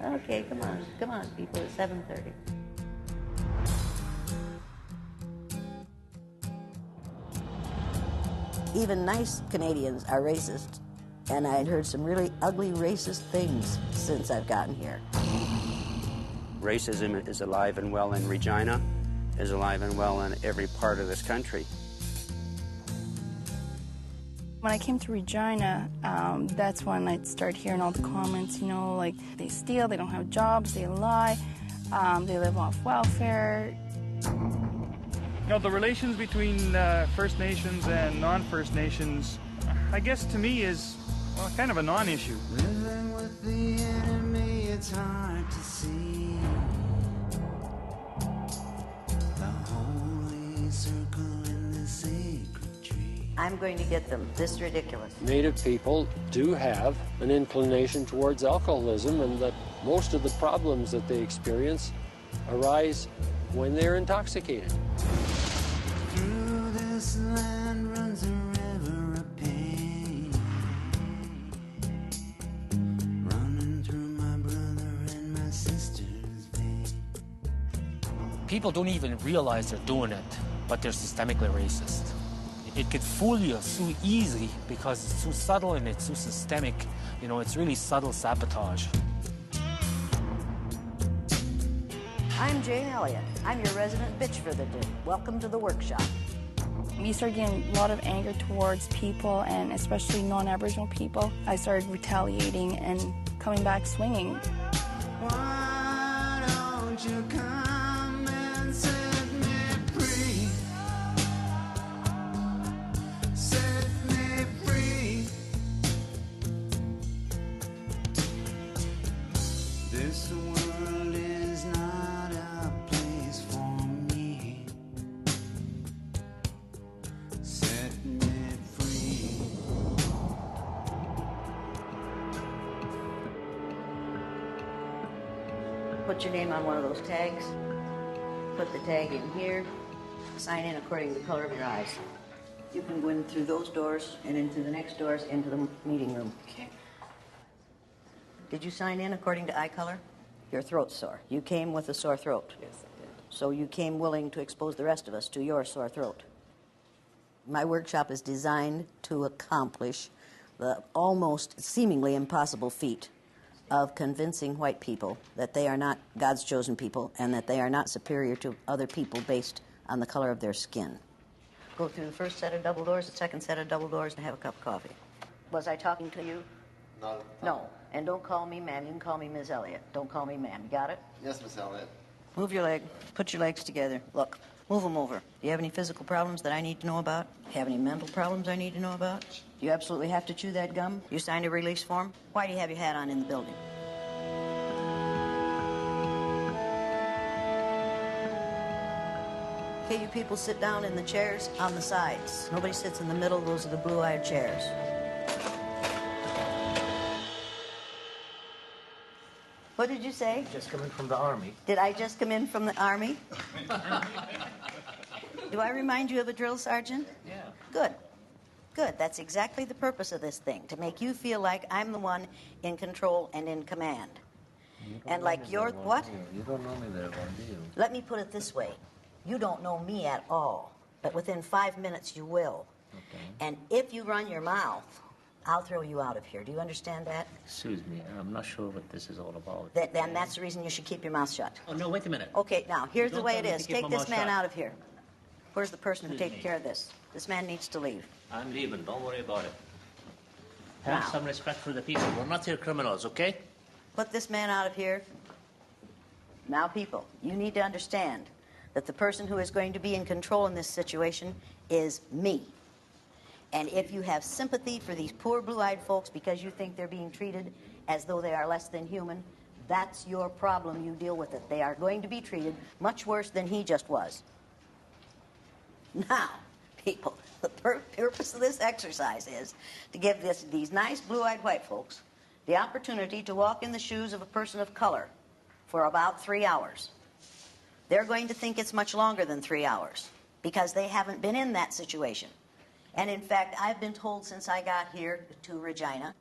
Okay, come on, people, it's 7:30. Even nice Canadians are racist, and I'd heard some really ugly racist things since I've gotten here. Racism is alive and well in Regina, is alive and well in every part of this country. When I came to Regina, that's when I'd start hearing all the comments, you know, like they steal, they don't have jobs, they lie, they live off welfare. You know, the relations between First Nations and non-First Nations, I guess to me is, well, kind of a non-issue. Living with the enemy, it's hard to see the holy circle in the sacred tree. I'm going to get them. This is ridiculous. Native people do have an inclination towards alcoholism, and that most of the problems that they experience arise when they're intoxicated. Through this land runs a river of pain, running through my brother and my sister's vein. People don't even realize they're doing it, but they're systemically racist. It could fool you so easily because it's so subtle and it's so systemic. You know, it's really subtle sabotage. I'm Jane Elliott. I'm your resident bitch for the day. Welcome to the workshop. We started getting a lot of anger towards people, and especially non-Aboriginal people. I started retaliating and coming back swinging. Why don't you come and set me free? Set me free. This world is not a place for me. Set me free. Put your name on one of those tags. Put the tag in here. Sign in according to the color of your eyes. You can go in through those doors and into the next doors into the meeting room. Okay. Did you sign in according to eye color? Your throat's sore. You came with a sore throat. Yes, I did. So you came willing to expose the rest of us to your sore throat. My workshop is designed to accomplish the almost seemingly impossible feat of convincing white people that they are not God's chosen people and that they are not superior to other people based on the color of their skin. Go through the first set of double doors, the second set of double doors, and have a cup of coffee. Was I talking to you? No. And don't call me ma'am. You can call me Ms. Elliott. Don't call me ma'am. You got it? Yes, Miss Elliott. Move your leg. Put your legs together. Look, move them over. Do you have any physical problems that I need to know about? Have any mental problems I need to know about? Do you absolutely have to chew that gum? You signed a release form? Why do you have your hat on in the building? Okay, you people sit down in the chairs on the sides. Nobody sits in the middle. Those are the blue-eyed chairs. What did you say? Just coming from the Army. Did I just come in from the Army? Do I remind you of a drill sergeant? Yeah. Good. Good. That's exactly the purpose of this thing, to make you feel like I'm the one in control and in command. And like you're... What? You don't know me there, one, do you? Let me put it this way. You don't know me at all, but within 5 minutes you will. Okay. And if you run your mouth, I'll throw you out of here. Do you understand that? Excuse me, I'm not sure what this is all about. Then that's the reason you should keep your mouth shut. Oh, no, wait a minute. Okay, now, here's the Don't way tell it me to is. keep Take my this mouth man shut. out of here. Where's the person who Excuse takes me. care of this? This man needs to leave. I'm leaving, don't worry about it. Have Now. some respect for the people. We're not here criminals, okay? Put this man out of here. Now, people, you need to understand that the person who is going to be in control in this situation is me. And if you have sympathy for these poor blue-eyed folks because you think they're being treated as though they are less than human, that's your problem. You deal with it. They are going to be treated much worse than he just was. Now, people, the purpose of this exercise is to give these nice blue-eyed white folks the opportunity to walk in the shoes of a person of color for about 3 hours. They're going to think it's much longer than 3 hours because they haven't been in that situation. And in fact, I've been told since I got here to Regina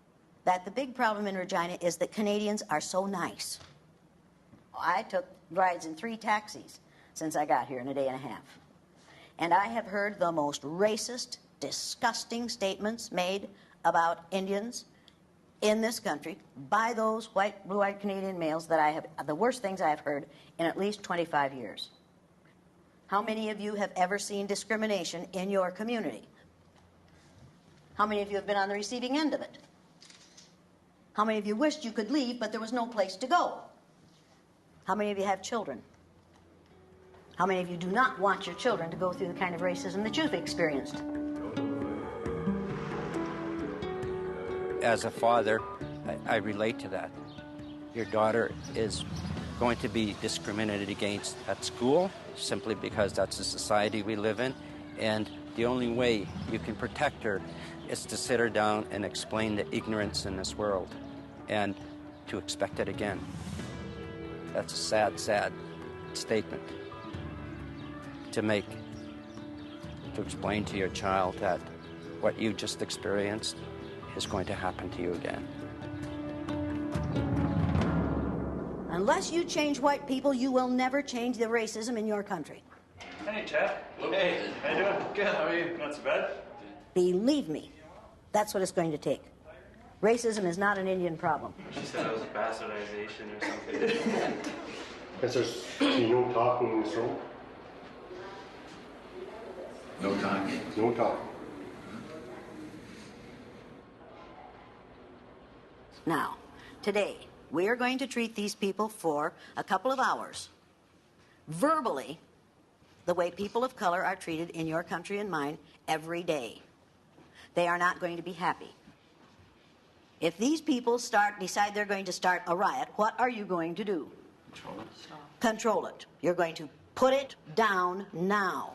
that the big problem in Regina is that Canadians are so nice. I took rides in 3 taxis since I got here in a day and a half. And I have heard the most racist, disgusting statements made about Indians in this country by those white, blue-eyed Canadian males that I have, the worst things I have heard in at least 25 years. How many of you have ever seen discrimination in your community? How many of you have been on the receiving end of it? How many of you wished you could leave, but there was no place to go? How many of you have children? How many of you do not want your children to go through the kind of racism that you've experienced? As a father, I relate to that. Your daughter is going to be discriminated against at school simply because that's the society we live in, and the only way you can protect her is to sit her down and explain the ignorance in this world and to expect it again. That's a sad, sad statement to make, to explain to your child that what you just experienced is going to happen to you again. Unless you change white people, you will never change the racism in your country. Hey, Chad. Hey, how you doing? Good, how are you? Not so bad. Believe me, that's what it's going to take. Racism is not an Indian problem. She said it was bastardization or something. Is there no talking in this room? No talking. No talking. Now, today, we are going to treat these people for a couple of hours, verbally, the way people of color are treated in your country and mine every day. They are not going to be happy. If these people decide they're going to start a riot, what are you going to do? Control it. Control it. You're going to put it down now.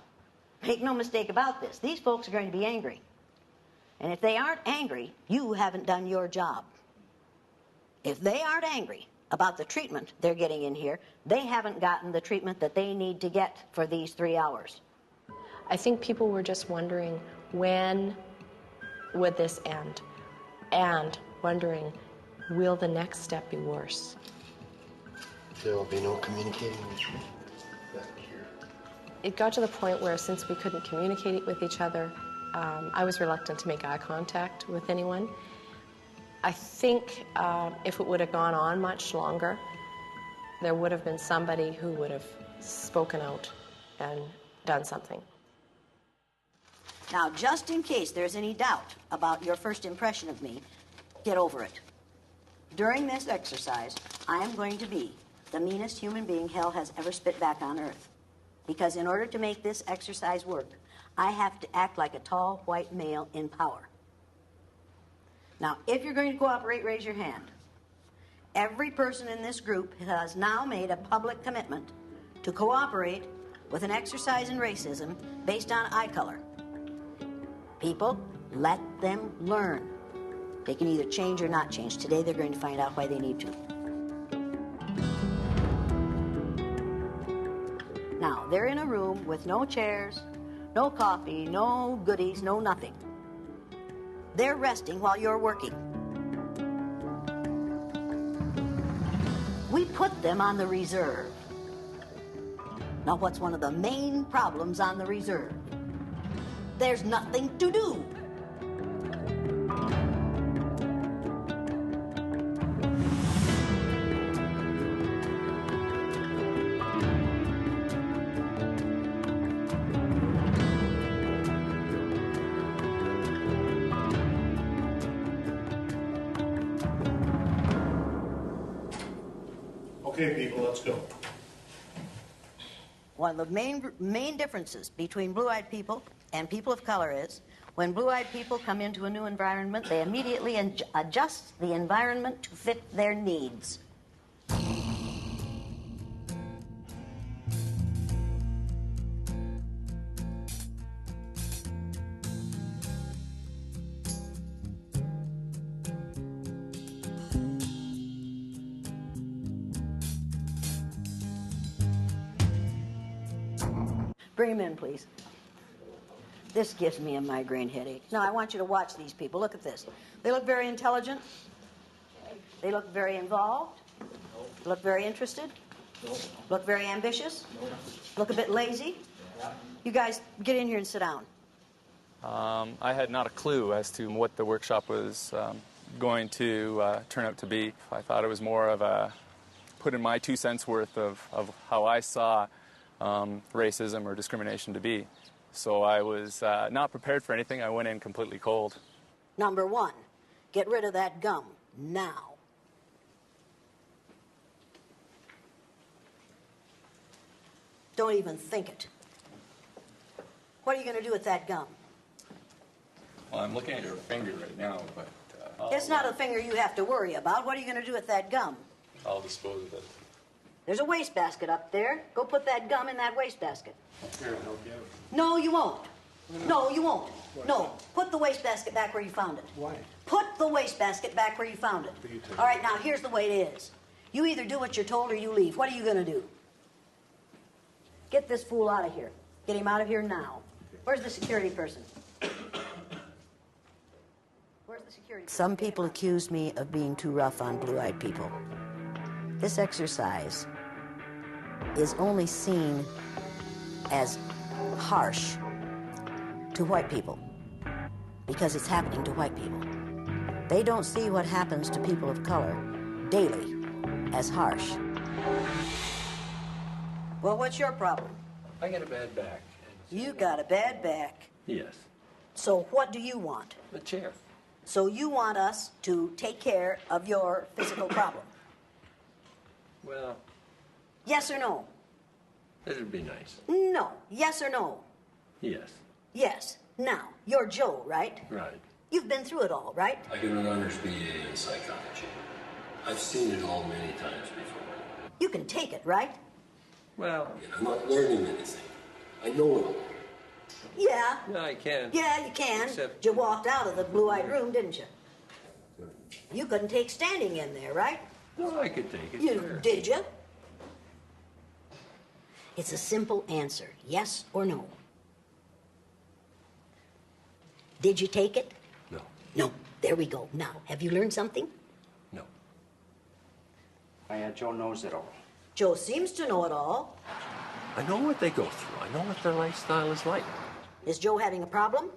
Make no mistake about this. These folks are going to be angry. And if they aren't angry, you haven't done your job. If they aren't angry about the treatment they're getting in here, they haven't gotten the treatment that they need to get for these 3 hours. I think people were just wondering, when would this end? And wondering, will the next step be worse? There will be no communicating with you. It got to the point where, since we couldn't communicate with each other, I was reluctant to make eye contact with anyone. I think if it would have gone on much longer, there would have been somebody who would have spoken out and done something. Now, just in case there's any doubt about your first impression of me, get over it. During this exercise, I am going to be the meanest human being hell has ever spit back on earth. Because in order to make this exercise work, I have to act like a tall white male in power. Now, if you're going to cooperate, raise your hand. Every person in this group has now made a public commitment to cooperate with an exercise in racism based on eye color. People, let them learn. They can either change or not change. Today, they're going to find out why they need to. Now, they're in a room with no chairs, no coffee, no goodies, no nothing. They're resting while you're working. We put them on the reserve. Now, what's one of the main problems on the reserve? There's nothing to do. Okay, people, let's go. One of the main differences between blue-eyed people and people of color is when blue-eyed people come into a new environment, they immediately adjust the environment to fit their needs. Bring him in, please. This gives me a migraine headache. Now, I want you to watch these people. Look at this. They look very intelligent. They look very involved. They look very interested. Look very ambitious? Look a bit lazy? You guys, get in here and sit down. I had not a clue as to what the workshop was going to turn out to be. I thought it was more of a put in my 2 cents worth of how I saw racism or discrimination to be. So I was not prepared for anything. I went in completely cold. Number one, get rid of that gum now. Don't even think it. What are you going to do with that gum? Well, I'm looking at your finger right now, but It's not a finger you have to worry about. What are you going to do with that gum? I'll dispose of it. There's a wastebasket up there. Go put that gum in that wastebasket. Here, I'll help you out. No, you won't. No, you won't. No, put the wastebasket back where you found it. Why? Put the wastebasket back where you found it. All right, now here's the way it is. You either do what you're told or you leave. What are you going to do? Get this fool out of here. Get him out of here now. Where's the security person? Where's the security person? Some people accuse me of being too rough on blue-eyed people. This exercise is only seen as harsh to white people because it's happening to white people. They don't see what happens to people of color daily as harsh. Well, what's your problem? I get a bad back. You got a bad back. Yes. So what do you want? A chair. So you want us to take care of your physical problem? Well, Yes or no? it'd be nice. No. Yes or no? Yes. Yes. Now, you're Joe, right? Right. You've been through it all, right? I got an honors BA in psychology. I've seen it all many times before. You can take it, right? Well, I'm not learning anything. I know it all. Yeah. Yeah, I can. Yeah, you can. Except- You walked out of the blue-eyed room, didn't you? You couldn't take standing in there, right? No, I could take it. You sure. did you? It's a simple answer, yes or no. Did you take it? No. No. There we go. Now, have you learned something? No. Joe knows it all. Joe seems to know it all. I know what they go through. I know what their lifestyle is like. Is Joe having a problem?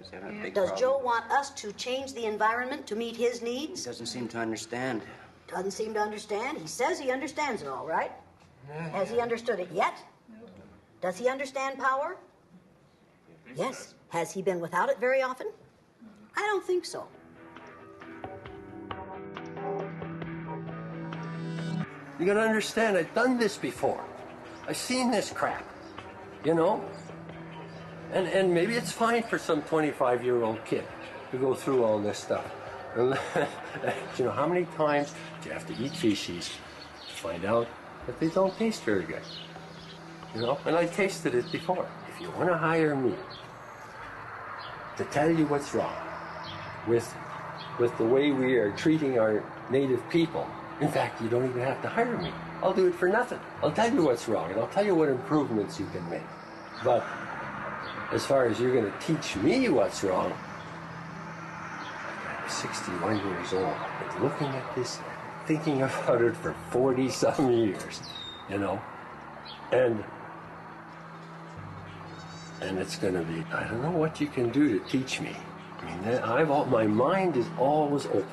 Is that a big Does problem? Joe want us to change the environment to meet his needs? He doesn't seem to understand. Doesn't seem to understand. He says he understands it all, right? Has he understood it yet? Does he understand power? Yes. Has he been without it very often? I don't think so. You gotta understand, I've done this before. I've seen this crap, you know? And maybe it's fine for some 25-year-old kid to go through all this stuff. And, you know, how many times do you have to eat feces to find out that they don't taste very good? You know, and I tasted it before. If you want to hire me to tell you what's wrong with the way we are treating our native people, in fact, you don't even have to hire me. I'll do it for nothing. I'll tell you what's wrong, and I'll tell you what improvements you can make. But as far as you're going to teach me what's wrong, I'm 61 years old. I've been looking at this, thinking about it for 40-some years, you know? And it's going to be, I don't know what you can do to teach me. I mean, my mind is always open.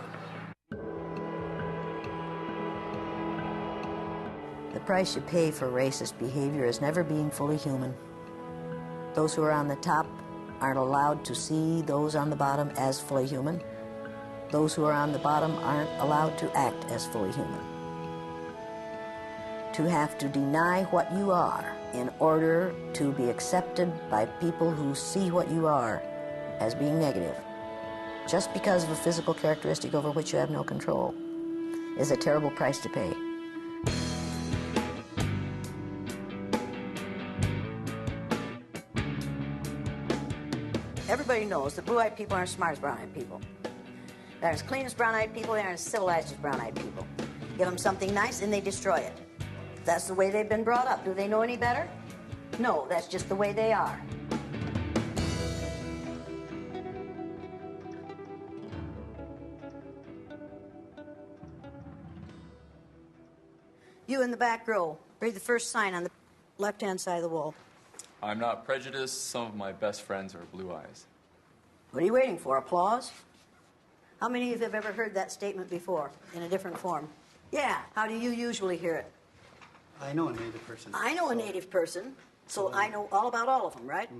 The price you pay for racist behavior is never being fully human. Those who are on the top aren't allowed to see those on the bottom as fully human. Those who are on the bottom aren't allowed to act as fully human. To have to deny what you are in order to be accepted by people who see what you are as being negative, just because of a physical characteristic over which you have no control, is a terrible price to pay. Everybody knows that blue-eyed people aren't as smart as brown-eyed people. They're as clean as brown-eyed people, they aren't as civilized as brown-eyed people. Give them something nice and they destroy it. That's the way they've been brought up. Do they know any better? No, that's just the way they are. You in the back row, Read the first sign on the left-hand side of the wall. I'm not prejudiced. Some of my best friends are blue eyes. What are you waiting for? Applause? How many of you have ever heard that statement before in a different form? Yeah. How do you usually hear it? I know a native person. I know a native person, so I know all about all of them, right?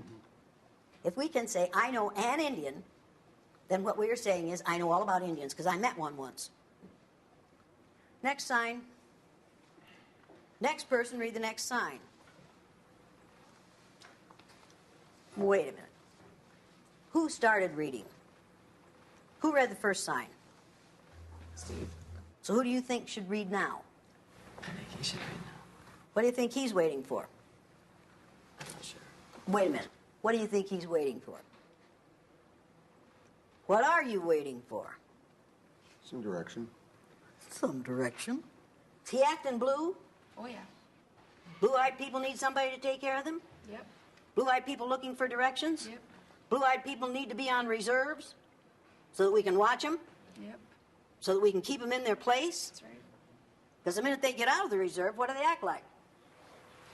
If we can say, I know an Indian, then what we are saying is, I know all about Indians, because I met one once. Next sign. Next person, read the next sign. Wait a minute. Who started reading? Who read the first sign? Steve. So who do you think should read now? I think he should read now. What do you think he's waiting for? I'm not sure. Wait a minute. What do you think he's waiting for? What are you waiting for? Some direction. Some direction. Is he acting blue? Oh, yeah. Blue-eyed people need somebody to take care of them? Yep. Blue-eyed people looking for directions? Yep. Blue-eyed people need to be on reserves so that we can watch them, Yep. so that we can keep them in their place. That's right. Because the minute they get out of the reserve, what do they act like?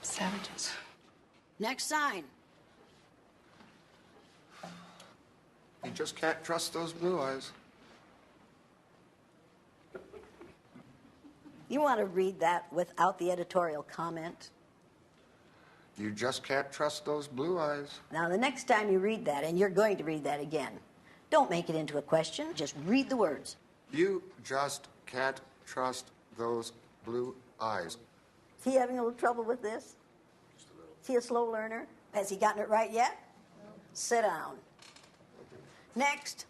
Savages. Next sign. You just can't trust those blue eyes. You want to read that without the editorial comment? You just can't trust those blue eyes. Now, the next time you read that, and you're going to read that again, don't make it into a question. Just read the words. You just can't trust those blue eyes. Is he having a little trouble with this? Just a little. Is he a slow learner? Has he gotten it right yet? No. Sit down. Next.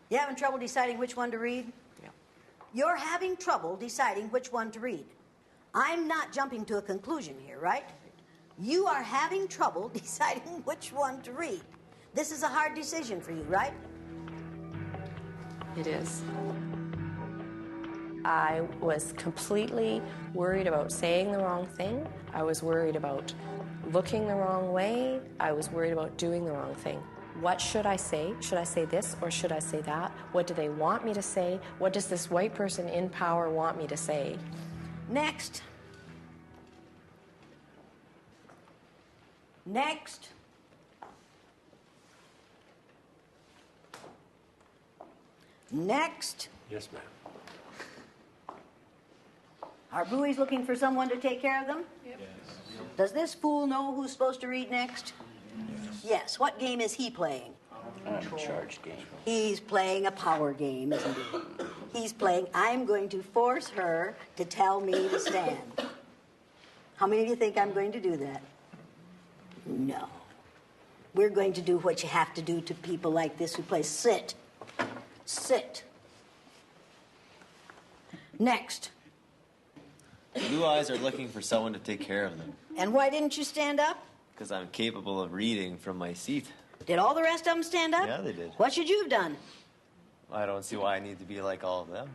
You having trouble deciding which one to read? Yeah. You're having trouble deciding which one to read. I'm not jumping to a conclusion here, right? You are having trouble deciding which one to read. This is a hard decision for you, right? It is. I was completely worried about saying the wrong thing. I was worried about looking the wrong way. I was worried about doing the wrong thing. What should I say? Should I say this or should I say that? What do they want me to say? What does this white person in power want me to say? Next. Next. Next. Yes, ma'am. Are buoys looking for someone to take care of them? Yep. Yes. Does this fool know who's supposed to read next? Yes. What game is he playing? Charge game. He's playing a power game, isn't he? He's playing, I'm going to force her to tell me to stand. How many of you think I'm going to do that? No. We're going to do what you have to do to people like this who play. Sit. Sit. Next. Blue eyes are looking for someone to take care of them. And why didn't you stand up? Because I'm capable of reading from my seat. Did all the rest of them stand up? Yeah, they did. What should you have done? I don't see why I need to be like all of them.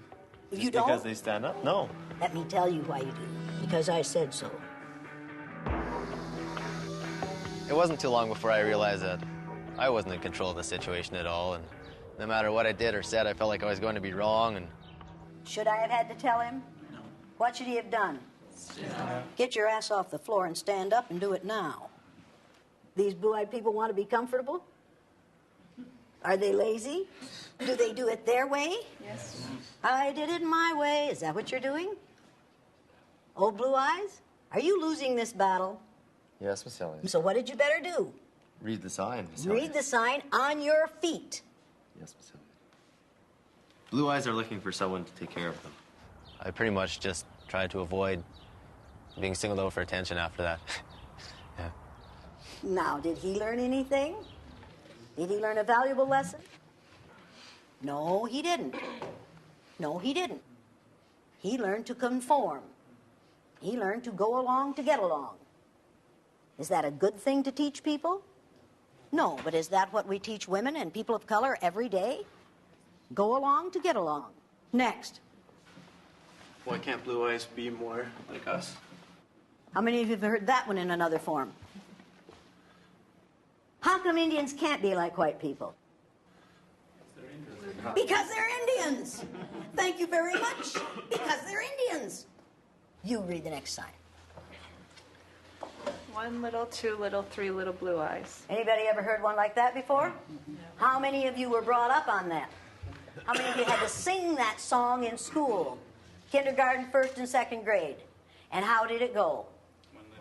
Just You don't? because they stand up? No. Let me tell you why you do. Because I said so. It wasn't too long before I realized that I wasn't in control of the situation at all, and no matter what I did or said, I felt like I was going to be wrong. And Should I have had to tell him? No. What should he have done? Get your ass off the floor and stand up and do it now. These blue-eyed people want to be comfortable? Are they lazy? Do they do it their way? Yes. I did it my way. Is that what you're doing? Old Blue Eyes, are you losing this battle? Yes, Miss Elliott. So what did you better do? Read the sign, Miss Read the sign on your feet. Yes, Miss Elliott. Blue eyes are looking for someone to take care of them. I pretty much just tried to avoid being singled out for attention after that. Yeah. Now, did he learn anything? Did he learn a valuable lesson? No, he didn't. No, he didn't. He learned to conform. He learned to go along to get along. Is that a good thing to teach people? No, but is that what we teach women and people of color every day? Go along to get along. Next. Why can't blue eyes be more like us? How many of you have heard that one in another form? How come Indians can't be like white people? Because they're Indians. Thank you very much, because they're Indians. You read the next sign. 1 little, 2 little, 3 little blue eyes. Anybody ever heard one like that before? How many of you were brought up on that? How many of you had to sing that song in school? Kindergarten, first and second grade. And how did it go?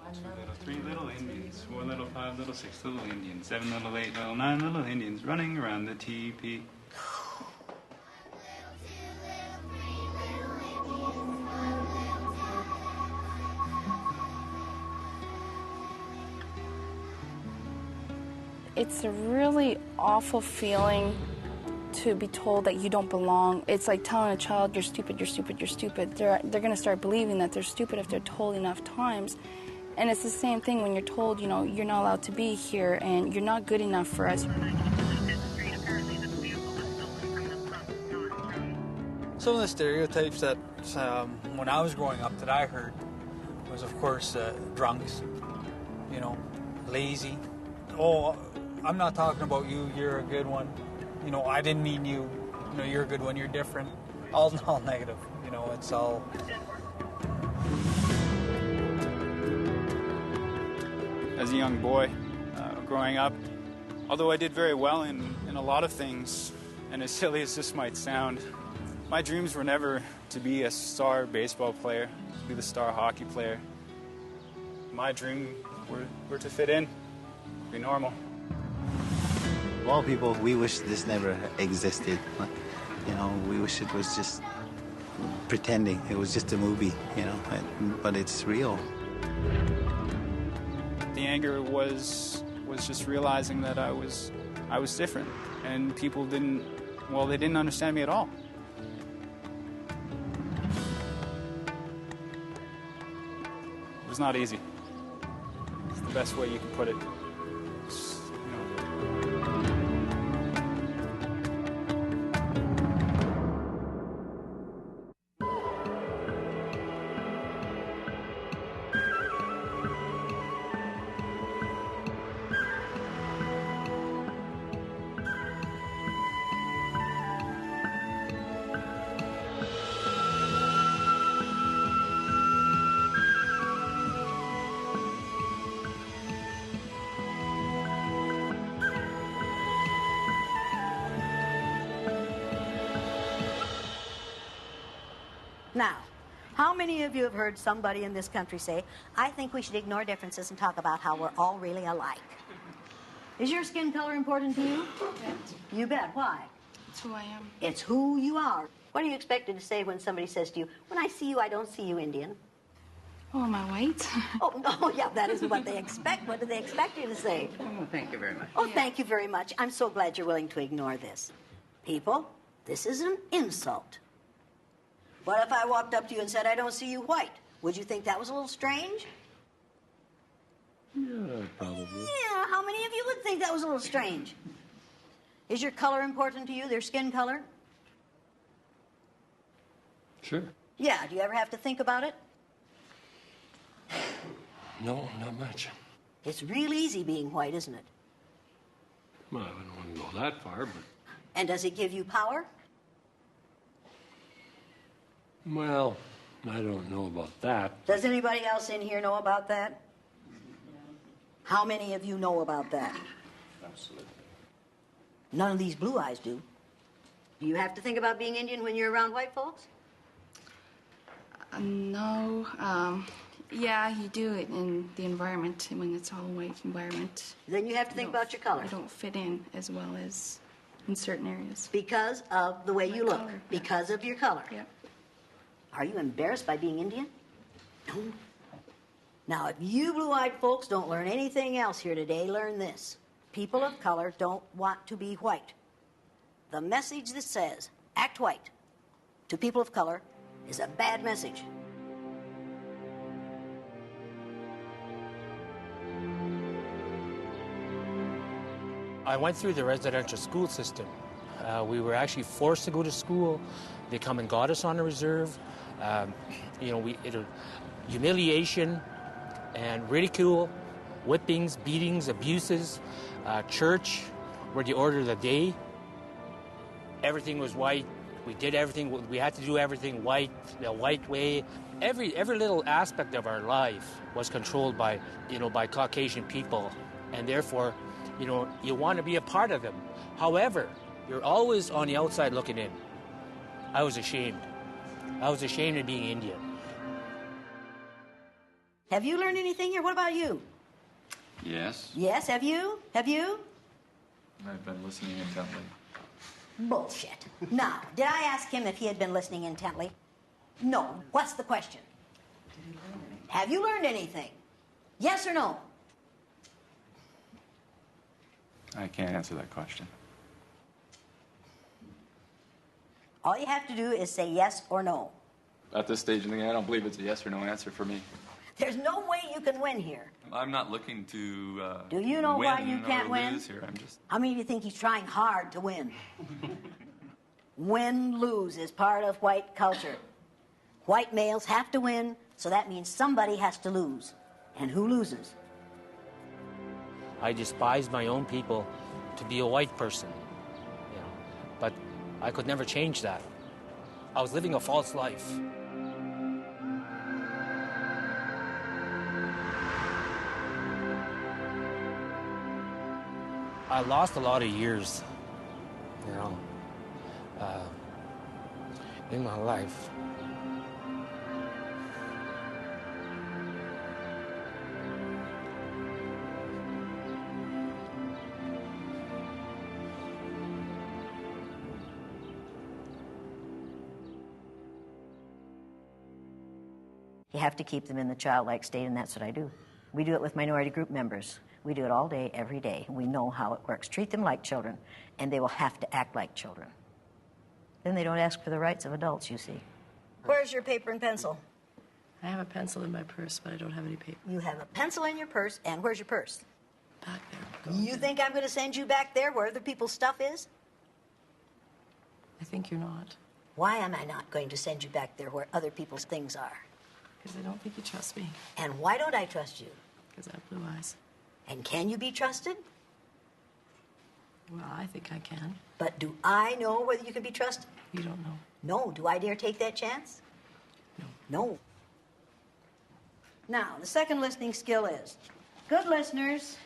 1 little, 2 little, 3 little Indians, 4 little, 5 little, 6 little Indians, 7 little, 8 little, 9 little Indians running around the teepee. It's a really awful feeling to be told that you don't belong. It's like telling a child, you're stupid, you're stupid, you're stupid. They're going to start believing that they're stupid if they're told enough times. And it's the same thing when you're told, you know, you're not allowed to be here and you're not good enough for us. Some of the stereotypes that when I was growing up that I heard was, of course, drunks, you know, lazy. Oh, I'm not talking about you, you're a good one. You know, I didn't mean you. You know, you're a good one, you're different. All negative, you know, it's all... As a young boy, growing up, although I did very well in a lot of things, and as silly as this might sound, my dreams were never to be a star baseball player, to be the star hockey player. My dream were to fit in, be normal. Of all people, we wish this never existed. You know, we wish it was just pretending. It was just a movie, you know, but it's real. The anger was just realizing that I was different, and people didn't understand me at all. It was not easy. It's the best way you can put it. Now, how many of you have heard somebody in this country say, I think we should ignore differences and talk about how we're all really alike? Is your skin color important to you? You bet. Why? It's who I am. It's who you are. What are you expected to say when somebody says to you, when I see you, I don't see you Indian? Oh, am I white? Oh, no, yeah, that isn't what they expect. What do they expect you to say? Oh, thank you very much. Oh, thank you very much. I'm so glad you're willing to ignore this. People, this is an insult. What if I walked up to you and said, I don't see you white? Would you think that was a little strange? Yeah, probably. Yeah, how many of you would think that was a little strange? Is your color important to you, their skin color? Sure. Yeah, do you ever have to think about it? No, not much. It's real easy being white, isn't it? Well, I don't want to go that far, but... And does it give you power? Well, I don't know about that. Does anybody else in here know about that? How many of you know about that? Absolutely. None of these blue eyes do. Do you have to think about being Indian when you're around white folks? No. Yeah, you do it in the environment, when it's all white environment. Then you have to think about your color. I don't fit in as well as in certain areas. Because of the way you look. Color, because of your color. Yeah. Are you embarrassed by being Indian? No. Now, if you blue-eyed folks don't learn anything else here today, learn this. People of color don't want to be white. The message that says, act white, to people of color is a bad message. I went through the residential school system. We were actually forced to go to school. They come and got us on the reserve. You know, humiliation and ridicule, whippings, beatings, abuses, church were the order of the day. everything was white. We did everything. We had to do everything white, the white way. Every little aspect of our life was controlled by, by Caucasian people, and therefore, you want to be a part of them. However, you're always on the outside looking in. I was ashamed. I was ashamed of being Indian. Have you learned anything here? What about you? Yes. Yes, have you? Have you? I've been listening intently. Bullshit. Now, did I ask him if he had been listening intently? No. What's the question? Have you learned anything? Yes or no? I can't answer that question. All you have to do is say yes or no. At this stage in the game, I don't believe it's a yes or no answer for me. There's no way you can win here. I'm not looking to Do you know why you win can't or win? lose here. I'm just... How many of you think he's trying hard to win? Win, lose is part of white culture. White males have to win, so that means somebody has to lose. And who loses? I despised my own people to be a white person, but I could never change that. I was living a false life. I lost a lot of years, in my life. You have to keep them in the childlike state, and that's what I do. We do it with minority group members. We do it all day, every day. We know how it works. Treat them like children, and they will have to act like children. Then they don't ask for the rights of adults, you see. Where's your paper and pencil? I have a pencil in my purse, but I don't have any paper. You have a pencil in your purse, and where's your purse? Back there. You think I'm going to send you back there where other people's stuff is? I think you're not. Why am I not going to send you back there where other people's things are? Because I don't think you trust me. And why don't I trust you? Because I have blue eyes. And can you be trusted? Well, I think I can. But do I know whether you can be trusted? You don't know. No. Do I dare take that chance? No. No. Now, the second listening skill is, good listeners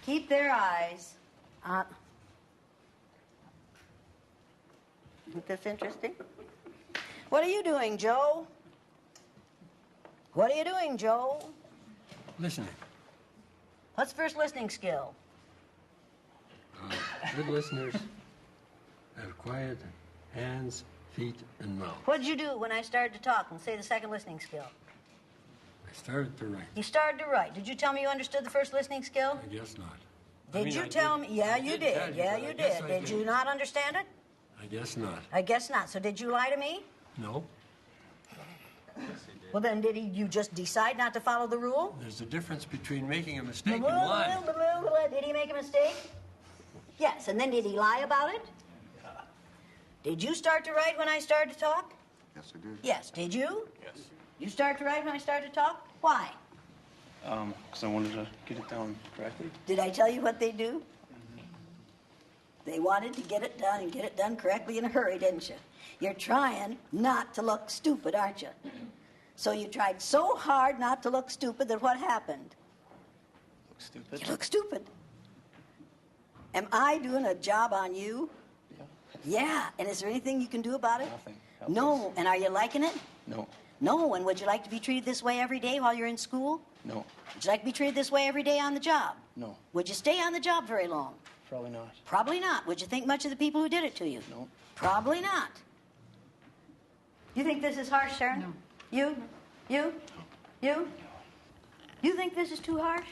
keep their eyes on... Isn't this interesting? What are you doing, Joe? What are you doing, Joe? Listening. What's first listening skill? Good listeners have quiet hands, feet, and mouth. What did you do when I started to talk and say the second listening skill? I started to write. You started to write. Did you tell me you understood the first listening skill? I guess not. Did you tell me? Yeah, you did. Yeah, you did. Did you not understand it? I guess not. I guess not. So did you lie to me? No. Well, then did you just decide not to follow the rule? There's a difference between making a mistake and lying. Did he make a mistake? Yes. And then did he lie about it? Did you start to write when I started to talk? Yes, I did. Yes. Did you? Yes. You started to write when I started to talk? Why? Because I wanted to get it down correctly. Did I tell you what they do? They wanted to get it done and get it done correctly in a hurry, didn't you? You're trying not to look stupid, aren't you? So you tried so hard not to look stupid that what happened? Look stupid. You look stupid. Am I doing a job on you? Yeah. Yeah. And is there anything you can do about it? Nothing. No. And are you liking it? No. No. And would you like to be treated this way every day while you're in school? No. Would you like to be treated this way every day on the job? No. Would you stay on the job very long? Probably not. Probably not. Would you think much of the people who did it to you? No. Probably not. You think this is harsh, Sharon? No. You? You? You? You think this is too harsh?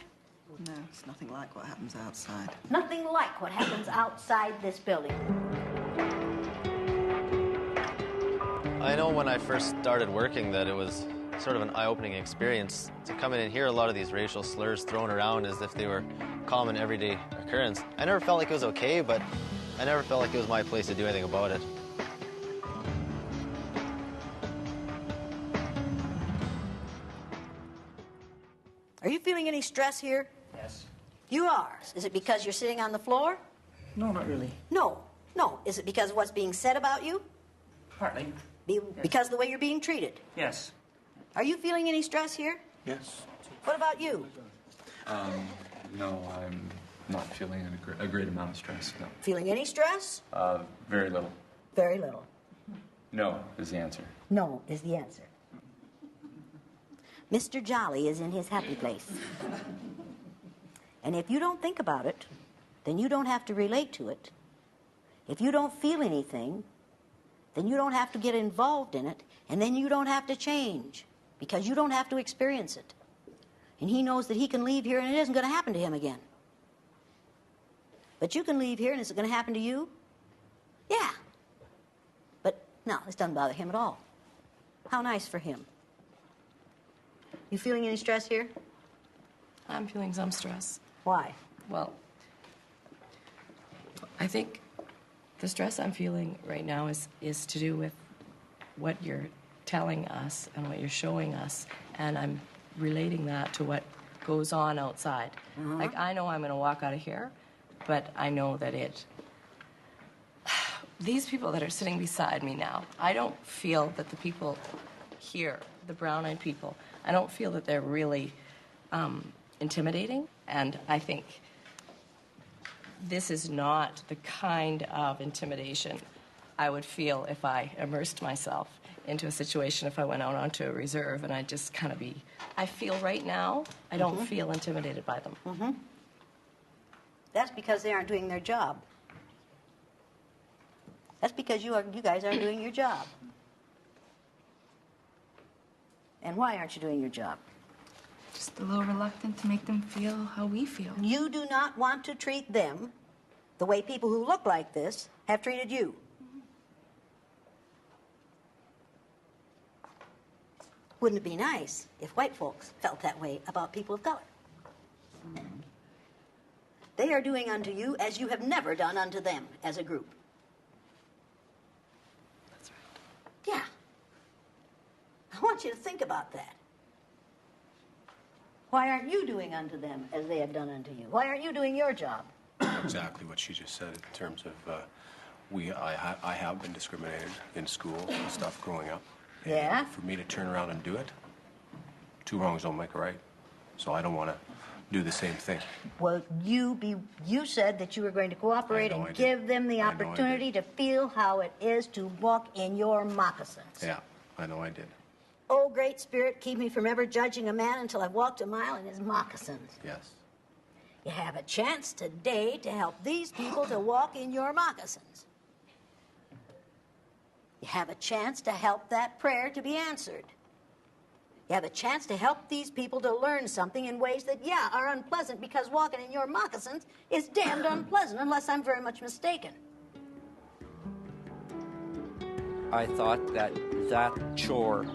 No, it's nothing like what happens outside. Nothing like what happens outside this building. I know when I first started working that it was sort of an eye-opening experience to come in and hear a lot of these racial slurs thrown around as if they were common everyday occurrence. I never felt like it was okay, but I never felt like it was my place to do anything about it. Are you feeling any stress here? Yes. You are. Is it because you're sitting on the floor? No, not really. No. No. Is it because of what's being said about you? Partly. Because of the way you're being treated? Yes. Are you feeling any stress here? Yes. What about you? No, I'm not feeling a great amount of stress, no. Feeling any stress? Very little. Very little. No is the answer. No is the answer. Mr. Jolly is in his happy place. And if you don't think about it, then you don't have to relate to it. If you don't feel anything, then you don't have to get involved in it, and then you don't have to change, because you don't have to experience it. And he knows that he can leave here and it isn't going to happen to him again. But you can leave here and is it going to happen to you? Yeah. But no, this doesn't bother him at all. How nice for him. You feeling any stress here? I'm feeling some stress. Why? Well, I think the stress I'm feeling right now is to do with what you're telling us and what you're showing us, and I'm relating that to what goes on outside. Like, I know I'm going to walk out of here, but I know that these people that are sitting beside me now, I don't feel that the people here, the brown-eyed people, I don't feel that they're really intimidating, and I think this is not the kind of intimidation I would feel if I immersed myself into a situation, if I went out onto a reserve and I'd just kind of be... I feel right now, I don't feel intimidated by them. That's because they aren't doing their job. That's because you guys aren't doing your job. And why aren't you doing your job? Just a little reluctant to make them feel how we feel. You do not want to treat them the way people who look like this have treated you. Wouldn't it be nice if white folks felt that way about people of color? They are doing unto you as you have never done unto them as a group. That's right. Yeah. I want you to think about that. Why aren't you doing unto them as they have done unto you? Why aren't you doing your job? Exactly what she just said in terms of I have been discriminated in school and stuff growing up. Yeah? And for me to turn around and do it, two wrongs don't make a right. So I don't want to do the same thing. Well, you said that you were going to cooperate and give them the opportunity to feel how it is to walk in your moccasins. Yeah, I know I did. Oh, Great Spirit, keep me from ever judging a man until I've walked a mile in his moccasins. Yes. You have a chance today to help these people to walk in your moccasins. You have a chance to help that prayer to be answered. You have a chance to help these people to learn something in ways that, yeah, are unpleasant, because walking in your moccasins is damned unpleasant, unless I'm very much mistaken. I thought that chore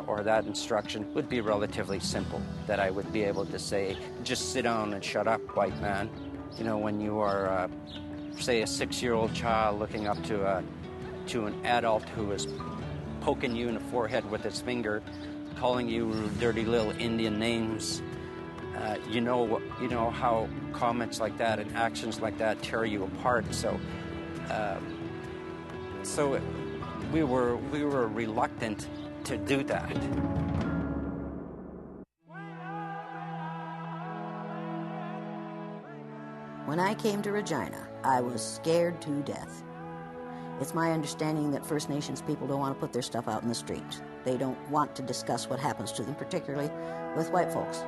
or that instruction would be relatively simple, that I would be able to say, just sit down and shut up, white man. You know, when you are, say, a 6-year-old child looking up to an adult who is poking you in the forehead with his finger, calling you dirty little Indian names. You know how comments like that and actions like that tear you apart. So we were reluctant to do that. When I came to Regina, I was scared to death. It's my understanding that First Nations people don't want to put their stuff out in the street. They don't want to discuss what happens to them, particularly with white folks.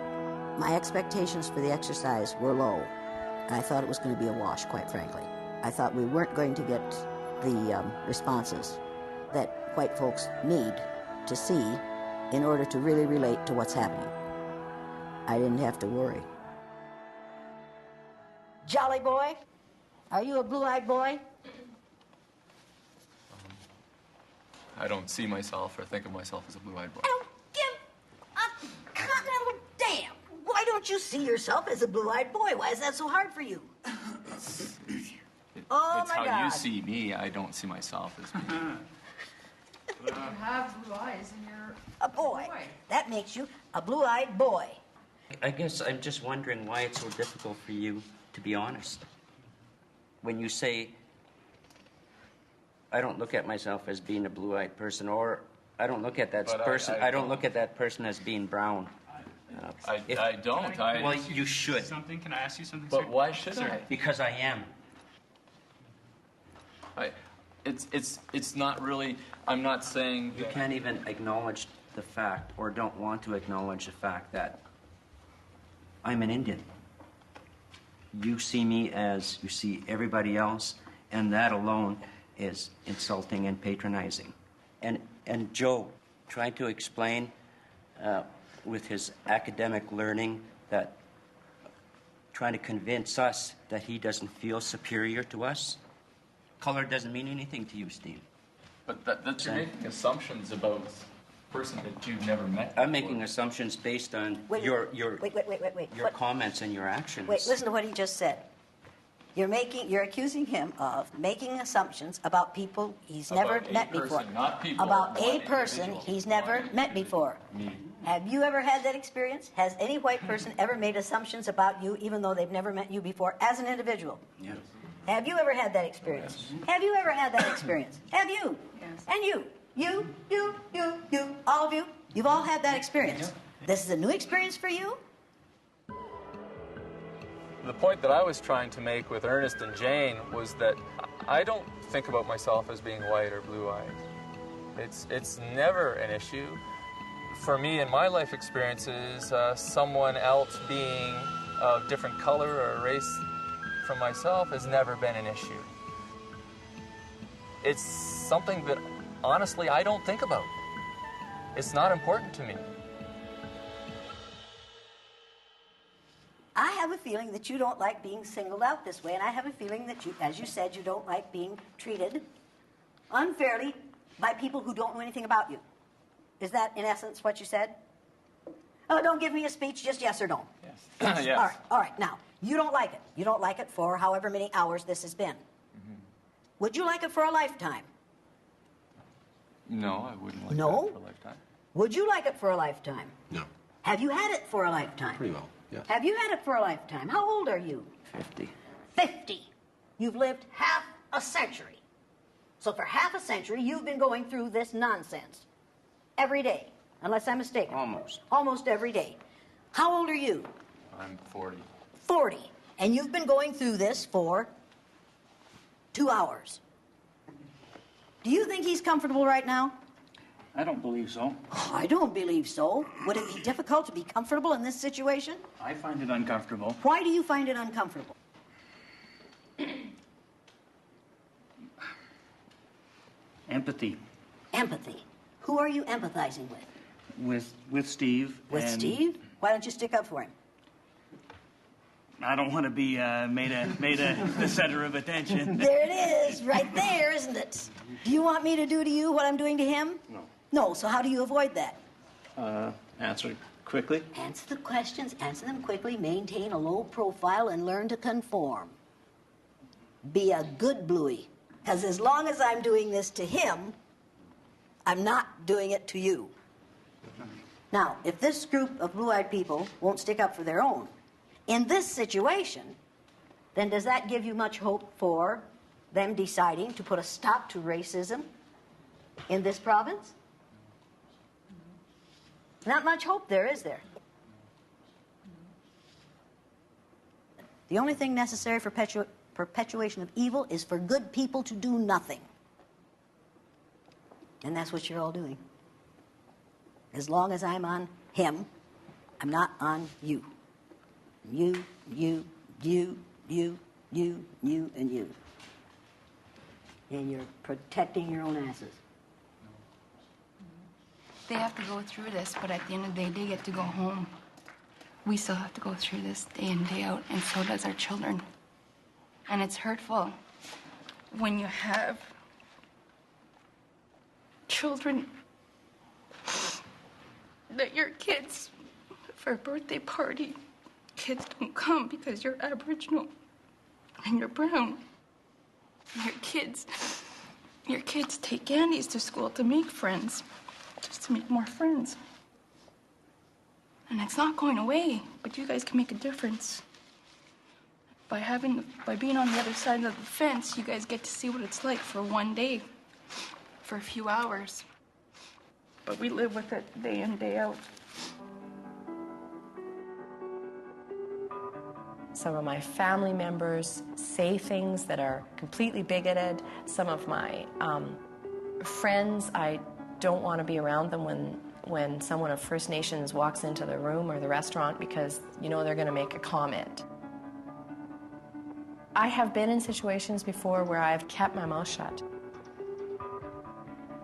My expectations for the exercise were low. I thought it was going to be a wash, quite frankly. I thought we weren't going to get the responses that white folks need to see in order to really relate to what's happening. I didn't have to worry. Jolly boy, are you a blue-eyed boy? I don't see myself or think of myself as a blue-eyed boy. I don't give a continental damn. Why don't you see yourself as a blue-eyed boy? Why is that so hard for you? Oh, it's my how God. you see me. I don't see myself as me. You have blue eyes and you're a boy. That makes you a blue-eyed boy. I guess I'm just wondering why it's so difficult for you to be honest. When you say I don't look at myself as being a blue-eyed person, or I don't look at that But person. I I don't don't. look at that person as being brown. I don't. Well, you should. Something? Can I ask you something, But sir? why should Sir. I? Because I am. It's not really. I'm not saying You can't even acknowledge the fact, or don't want to acknowledge the fact that I'm an Indian. You see me as you see everybody else, and that alone is insulting and patronizing. And Joe, trying to explain with his academic learning that trying to convince us that he doesn't feel superior to us. Color doesn't mean anything to you, Steve. But that's you're making assumptions about a person that you've never met. I'm making assumptions based on your Wait. comments and your actions. Wait, listen to what he just said. You're accusing him of making assumptions about people he's never About a met person, before. not people, About not a person individuals. he's never met before. Me. Have you ever had that experience? Has any white person ever made assumptions about you even though they've never met you before as an individual? Yes. Have you ever had that experience? Yes. Have you ever had that experience? Have you? Yes. And you. All of you. You've all had that experience. This is a new experience for you? The point that I was trying to make with Ernest and Jane was that I don't think about myself as being white or blue-eyed. It's never an issue. For me, in my life experiences, someone else being of different color or race from myself has never been an issue. It's something that, honestly, I don't think about. It's not important to me. I have a feeling that you don't like being singled out this way, and I have a feeling that you, as you said, you don't like being treated unfairly by people who don't know anything about you. Is that, in essence, what you said? Oh, don't give me a speech, just yes or no. Yes. Yes. All right. Now, you don't like it. You don't like it for however many hours this has been. Mm-hmm. Would you like it for a lifetime? No, I wouldn't like No? that for a lifetime. Would you like it for a lifetime? No. Have you had it for a lifetime? Pretty well, yeah. Have you had it for a lifetime? How old are you? 50. 50. You've lived half a century. So for half a century, you've been going through this nonsense. Every day, unless I'm mistaken. Almost. Almost every day. How old are you? I'm 40. 40. And you've been going through this for 2 hours. Do you think he's comfortable right now? I don't believe so. I don't believe so. Would it be difficult to be comfortable in this situation? I find it uncomfortable. Why do you find it uncomfortable? Empathy Empathy. Who are you empathizing with? with Steve. With and Steve? Why don't you stick up for him? I don't want to be made the center of attention. There it is, right there, isn't it? Do you want me to do to you what I'm doing to him? No. No, so how do you avoid that? Answer quickly. Answer the questions, answer them quickly, maintain a low profile, and learn to conform. Be a good bluey. Because as long as I'm doing this to him, I'm not doing it to you. Now, if this group of blue-eyed people won't stick up for their own, in this situation, then does that give you much hope for them deciding to put a stop to racism in this province? Not much hope there, is there? The only thing necessary for perpetuation of evil is for good people to do nothing. And that's what you're all doing. As long as I'm on him, I'm not on you. You, and you. And you're protecting your own asses. They have to go through this, but at the end of the day, they get to go home. We still have to go through this day in, day out, and so does our children. And it's hurtful when you have children that your kids, for a birthday party, kids don't come because you're Aboriginal and you're brown. Your kids take candies to school to make friends, just to make more friends. And it's not going away, but you guys can make a difference. By being on the other side of the fence, you guys get to see what it's like for one day for a few hours. But we live with it day in, day out. Some of my family members say things that are completely bigoted. Some of my friends, I don't want to be around them when someone of First Nations walks into the room or the restaurant because you know they're going to make a comment. I have been in situations before where I've kept my mouth shut.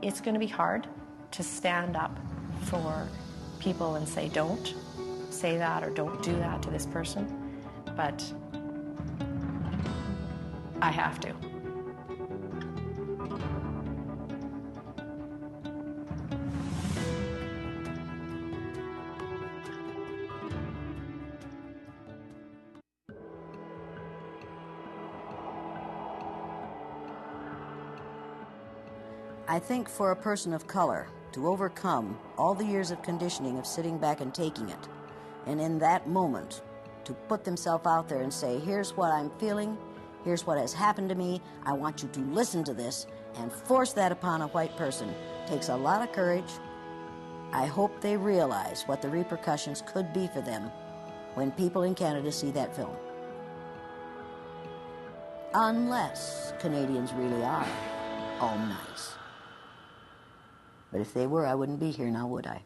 It's going to be hard to stand up for people and say, don't say that or don't do that to this person, but I have to. I think for a person of color to overcome all the years of conditioning of sitting back and taking it, and in that moment to put themselves out there and say, here's what I'm feeling, here's what has happened to me, I want you to listen to this, and force that upon a white person, takes a lot of courage. I hope they realize what the repercussions could be for them when people in Canada see that film. Unless Canadians really are all nice. But if they were, I wouldn't be here now, would I?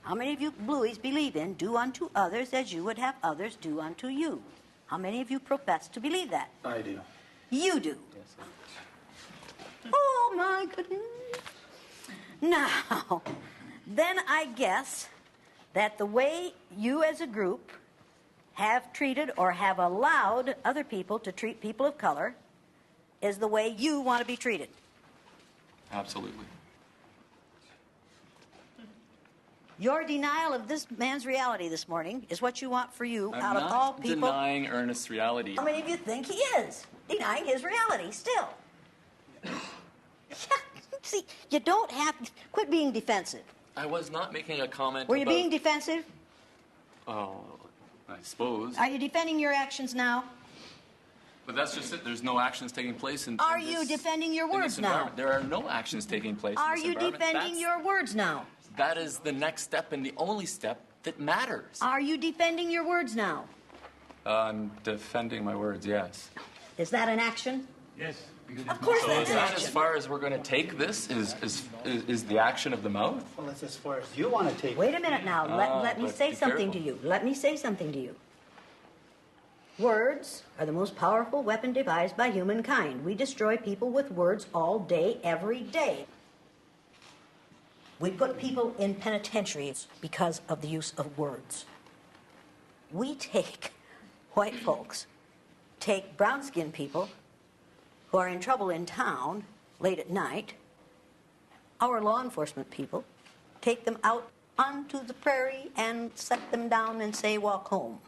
How many of you blueies believe in do unto others as you would have others do unto you? How many of you profess to believe that? I do. You do? Yes, I do. Oh, my goodness. Now, then I guess that the way you as a group have treated or have allowed other people to treat people of color is the way you want to be treated. Absolutely. Your denial of this man's reality this morning is what you want for you out of all people. I'm not denying Ernest's reality. How many of you think he is denying his reality still? Yeah, see, you don't have to quit being defensive. I was not making a comment Were you about... being defensive? Oh, I suppose. Are you defending your actions now? But that's just it. There's no actions taking place in Are in you this, defending your in this words now? environment. There are no actions taking place Are in this you environment. defending your words now? That is the next step and the only step that matters. Are you defending your words now? I'm defending my words, yes. Is that an action? Yes. Of course So that's is an that action. as far as we're going to take this? Is the action of the mouth? Well, that's as far as you want to take it. Wait a minute now. Let me but say be something careful. to you. Let me say something to you. Words are the most powerful weapon devised by humankind. We destroy people with words all day, every day. We put people in penitentiaries because of the use of words. We take white folks, take brown-skinned people who are in trouble in town late at night, our law enforcement people, take them out onto the prairie and set them down and say, walk home.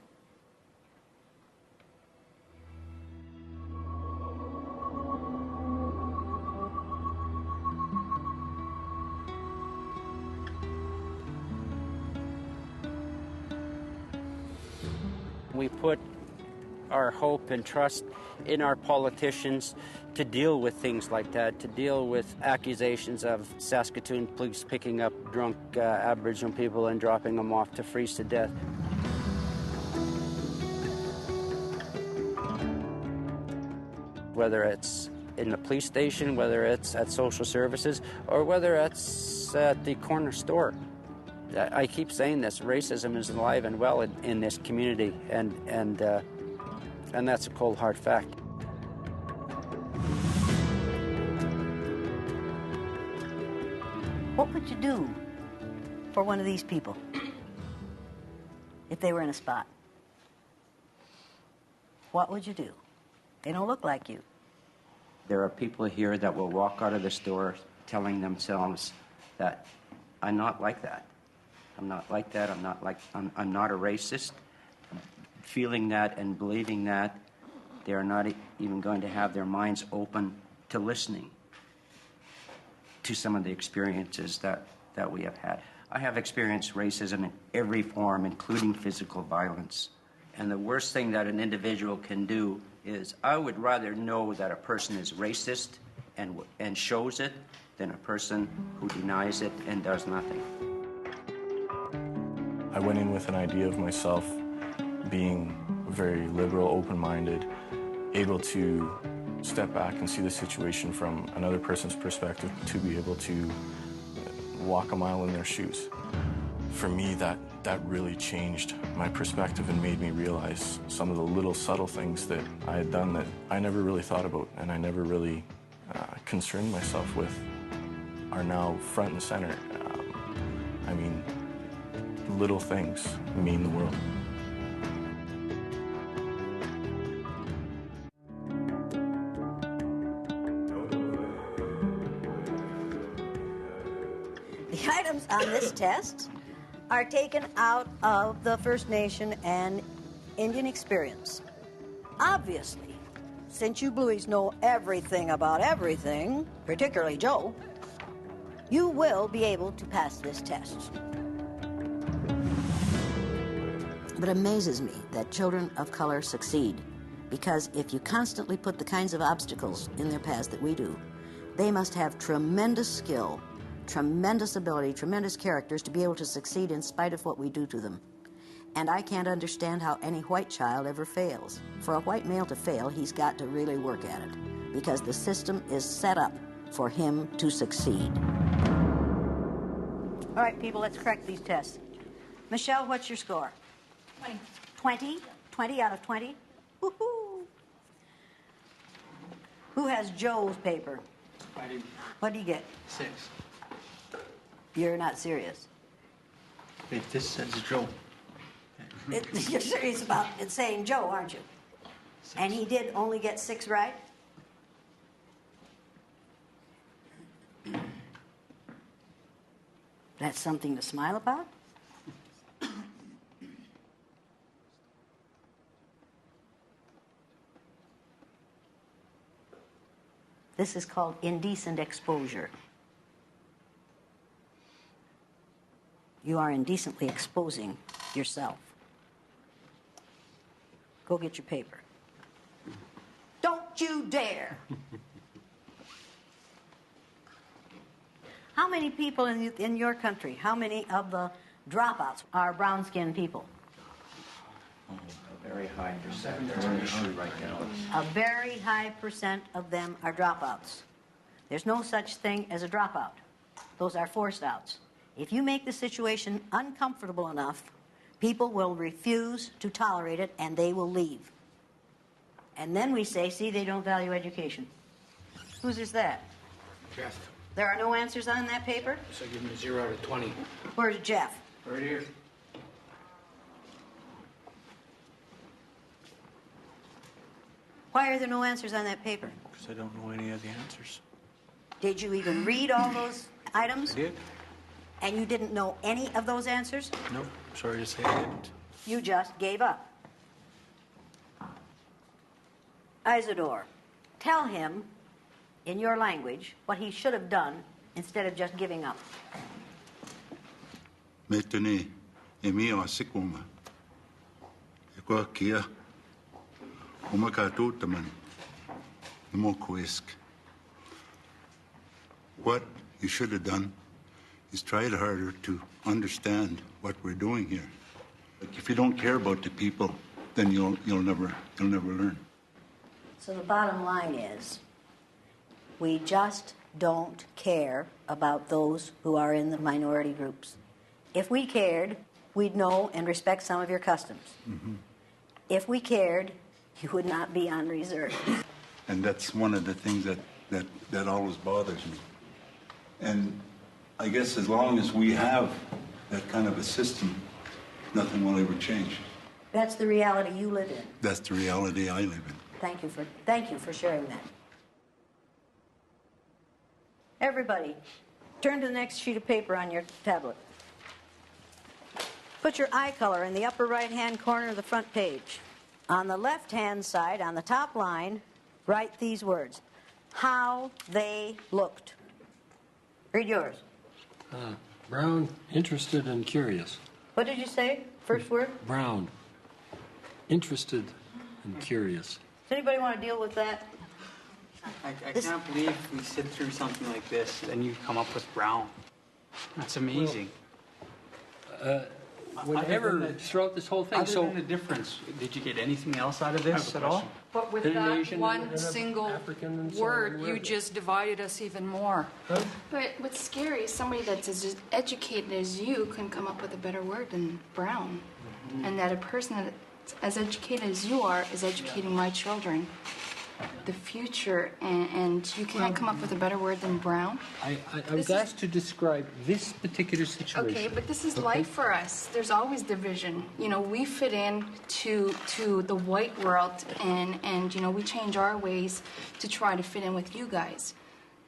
We put our hope and trust in our politicians to deal with things like that, to deal with accusations of Saskatoon police picking up drunk Aboriginal people and dropping them off to freeze to death. Whether it's in the police station, whether it's at social services, or whether it's at the corner store. I keep saying this, racism is alive and well in this community, and that's a cold, hard fact. What would you do for one of these people if they were in a spot? What would you do? They don't look like you. There are people here that will walk out of the store telling themselves that I'm not like that. I'm not like that. I'm not a racist. Feeling that and believing that, they are not even going to have their minds open to listening to some of the experiences that we have had. I have experienced racism in every form, including physical violence. And the worst thing that an individual can do is I would rather know that a person is racist and shows it than a person who denies it and does nothing. I went in with an idea of myself being very liberal, open-minded, able to step back and see the situation from another person's perspective, to be able to walk a mile in their shoes. For me, that really changed my perspective and made me realize some of the little subtle things that I had done that I never really thought about and I never really concerned myself with are now front and center. I mean, little things mean the world. The items on this test are taken out of the First Nation and Indian experience. Obviously, since you Blueies know everything about everything, particularly Joe, you will be able to pass this test. But it amazes me that children of color succeed, because if you constantly put the kinds of obstacles in their paths that we do, they must have tremendous skill, tremendous ability, tremendous characters to be able to succeed in spite of what we do to them. And I can't understand how any white child ever fails. For a white male to fail, he's got to really work at it, because the system is set up for him to succeed. All right, people, let's correct these tests. Michelle, what's your score? 20. 20? 20 out of 20? Woohoo! Who has Joe's paper? I do. What do you get? 6. You're not serious. Wait, this says Joe. You're serious about it saying Joe, aren't you? 6. And he did only get 6 right? That's something to smile about? This is called indecent exposure. You are indecently exposing yourself. Go get your paper. Don't you dare! How many people in your country, how many of the dropouts are brown-skinned people? A very high percent. That's an issue right now. A very high percent of them are dropouts. There's no such thing as a dropout. Those are forced outs. If you make the situation uncomfortable enough, people will refuse to tolerate it and they will leave. And then we say, see, they don't value education. Whose is that? Jeff. There are no answers on that paper? So give him a 0 out of 20. Where's Jeff? Right here. Why are there no answers on that paper? Because I don't know any of the answers. Did you even read all those items? I did. And you didn't know any of those answers? No, sorry to say I didn't. You just gave up. Isidore, tell him in your language what he should have done instead of just giving up. Metane, emi o sikuma. Eko kia. Umaka taman. Mokoisk. What you should have done is tried harder to understand what we're doing here. Like if you don't care about the people, then you'll never learn. So the bottom line is, we just don't care about those who are in the minority groups. If we cared, we'd know and respect some of your customs. Mm-hmm. If we cared, you would not be on reserve. And that's one of the things that always bothers me. And I guess as long as we have that kind of a system, nothing will ever change. That's the reality you live in. That's the reality I live in. Thank you for sharing that. Everybody, turn to the next sheet of paper on your tablet. Put your eye color in the upper right-hand corner of the front page. On the left-hand side, on the top line, write these words. How they looked. Read yours. Brown, interested and curious. What did you say? First word? Brown, interested and curious. Anybody want to deal with that? I can't believe we sit through something like this and you come up with brown. That's amazing. Whatever, throughout this whole thing. Other than the difference, did you get anything else out of this at all? But with An that Asian one and an single African and so word, on. you just divided us even more. But what's scary is somebody that's as educated as you can come up with a better word than brown. And that a person that's as educated as you are is educating my children. The future, and you can't come up with a better word than brown? I was asked to describe this particular situation. Okay, but this is life for us. There's always division. You know, we fit in to the white world, and you know, we change our ways to try to fit in with you guys.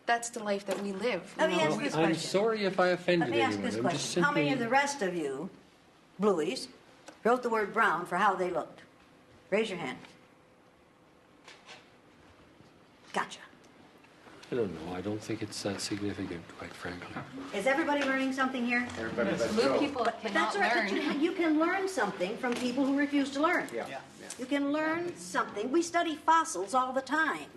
That's the life that we live. Let me ask this question. I'm sorry if I offended Let me ask anyone. this I'm question. just simply... How many of the rest of you, blueies, wrote the word brown for how they looked? Raise your hand. Gotcha. I don't know. I don't think it's that significant, quite frankly. Is everybody learning something here? Blue people But cannot that's right. learn. But you can learn something from people who refuse to learn. Yeah. You can learn something. We study fossils all the time.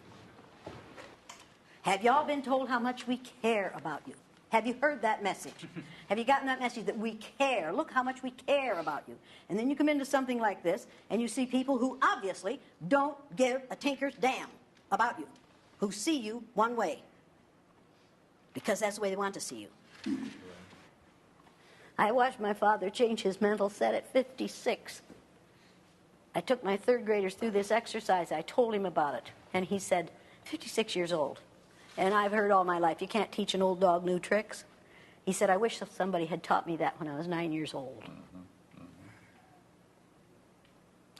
Have y'all been told how much we care about you? Have you heard that message? Have you gotten that message that we care? Look how much we care about you. And then you come into something like this, and you see people who obviously don't give a tinker's damn about you, who see you one way, because that's the way they want to see you. I watched my father change his mental set at 56. I took my third graders through this exercise. I told him about it, and he said, 56 years old. And I've heard all my life, you can't teach an old dog new tricks. He said, I wish somebody had taught me that when I was 9 years old.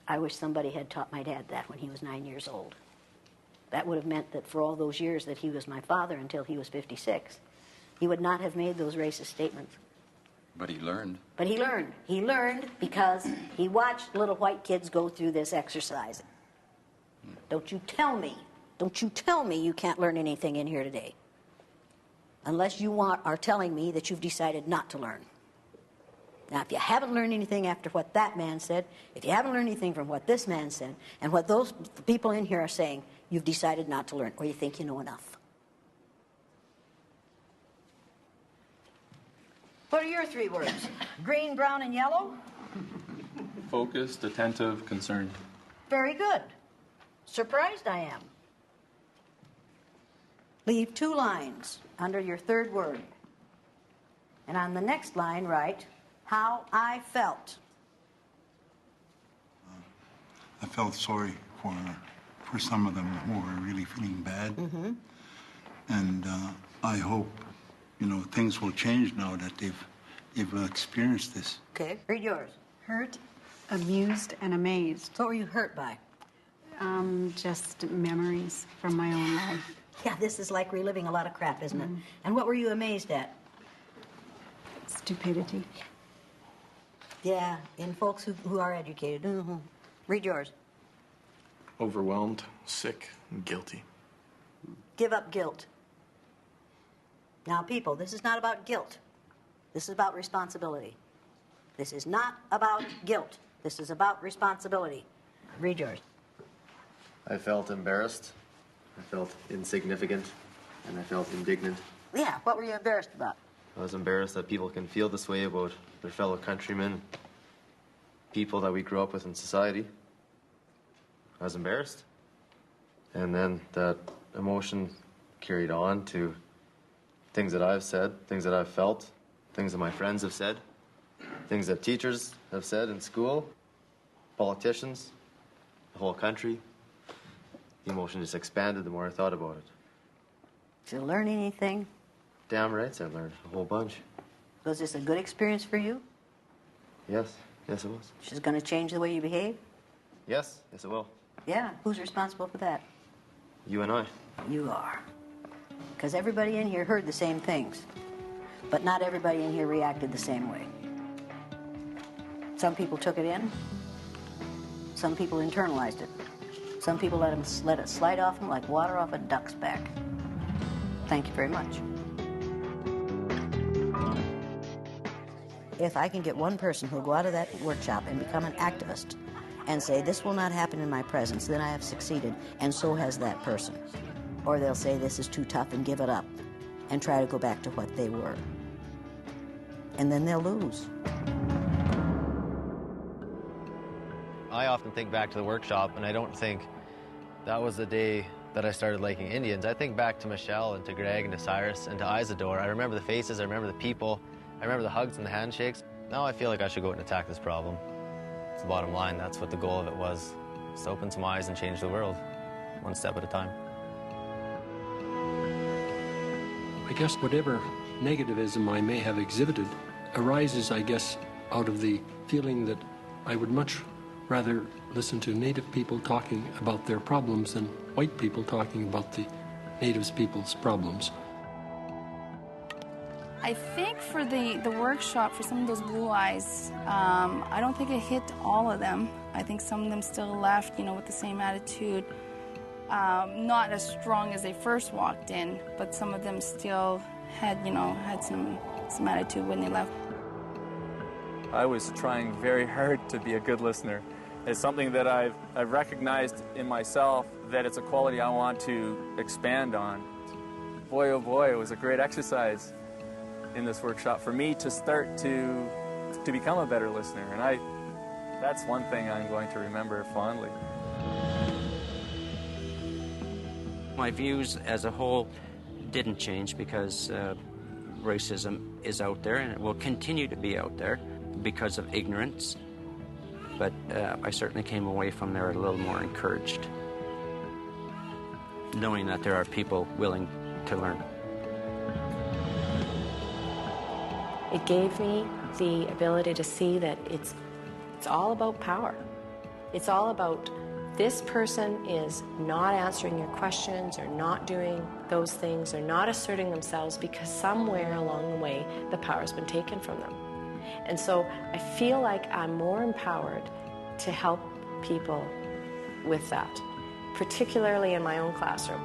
I wish somebody had taught my dad that when he was 9 years old. That would have meant that for all those years that he was my father until he was 56, he would not have made those racist statements. But he learned. But he learned. He learned because he watched little white kids go through this exercise. Don't you tell me you can't learn anything in here today. Unless you are telling me that you've decided not to learn. Now, if you haven't learned anything after what that man said, if you haven't learned anything from what this man said, and what those people in here are saying, you've decided not to learn, or you think you know enough. What are your three words? Green, brown, and yellow? Focused, attentive, concerned. Very good. Surprised I am. Leave 2 lines under your third word. And on the next line, write, how I felt. I felt sorry for some of them who were really feeling bad. Mm-hmm. And I hope, things will change now that they've experienced this. Okay, read yours. Hurt, amused, and amazed. What were you hurt by? Just memories from my own life. Yeah, this is like reliving a lot of crap, isn't it? And what were you amazed at? Stupidity. Yeah, in folks who are educated. Mm-hmm. Read yours. Overwhelmed, sick, and guilty. Give up guilt. Now, people, this is not about guilt. This is about responsibility. This is not about guilt. This is about responsibility. Read yours. I felt embarrassed, I felt insignificant, and I felt indignant. Yeah, what were you embarrassed about? I was embarrassed that people can feel this way about their fellow countrymen, people that we grew up with in society. I was embarrassed. And then that emotion carried on to things that I've said, things that I've felt, things that my friends have said, things that teachers have said in school, politicians, the whole country. The emotion just expanded the more I thought about it. Did you learn anything? Damn right I learned a whole bunch. Was this a good experience for you? Yes, yes it was. She's going to change the way you behave? Yes, yes it will. Yeah, who's responsible for that? You and I. You are. Because everybody in here heard the same things. But not everybody in here reacted the same way. Some people took it in. Some people internalized it. Some people let it slide off them like water off a duck's back. Thank you very much. If I can get one person who'll go out of that workshop and become an activist and say, this will not happen in my presence, then I have succeeded, and so has that person. Or they'll say, this is too tough, and give it up, and try to go back to what they were. And then they'll lose. I often think back to the workshop, and I don't think that was the day that I started liking Indians. I think back to Michelle and to Greg and to Cyrus and to Isadore. I remember the faces, I remember the people, I remember the hugs and the handshakes. Now I feel like I should go out and attack this problem. It's the bottom line. That's what the goal of it was. Just to open some eyes and change the world, one step at a time. I guess whatever negativism I may have exhibited arises, I guess, out of the feeling that I would much rather listen to Native people talking about their problems than white people talking about the Native people's problems. I think for the workshop, for some of those blue eyes, I don't think it hit all of them. I think some of them still left, with the same attitude. Not as strong as they first walked in, but some of them still had some attitude when they left. I was trying very hard to be a good listener. It's something that I've recognized in myself, that it's a quality I want to expand on. Boy, oh boy, it was a great exercise in this workshop for me to start to become a better listener, and that's one thing I'm going to remember fondly. My views as a whole didn't change because racism is out there and it will continue to be out there because of ignorance. But I certainly came away from there a little more encouraged, knowing that there are people willing to learn. It gave me the ability to see that it's all about power. It's all about this person is not answering your questions or not doing those things or not asserting themselves because somewhere along the way the power's been taken from them. And so I feel like I'm more empowered to help people with that, particularly in my own classroom.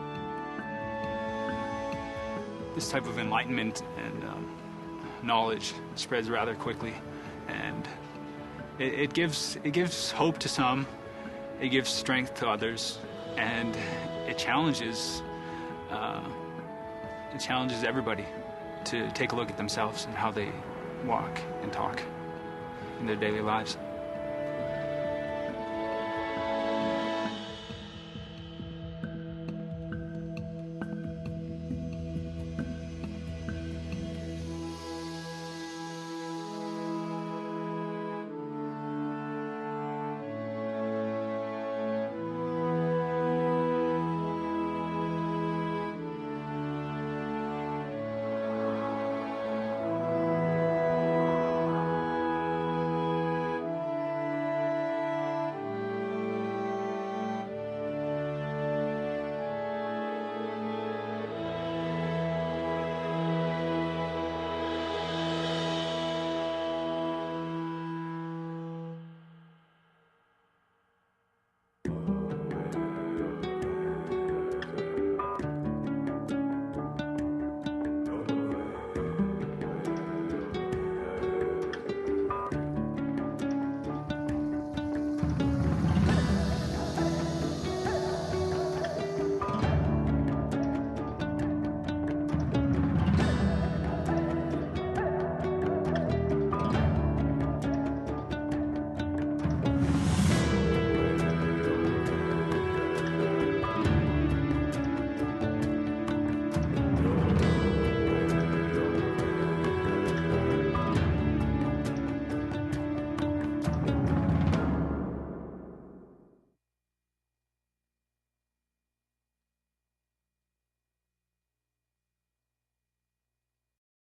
This type of enlightenment and knowledge spreads rather quickly, and it gives hope to some, it gives strength to others, and it challenges everybody to take a look at themselves and how they walk and talk in their daily lives.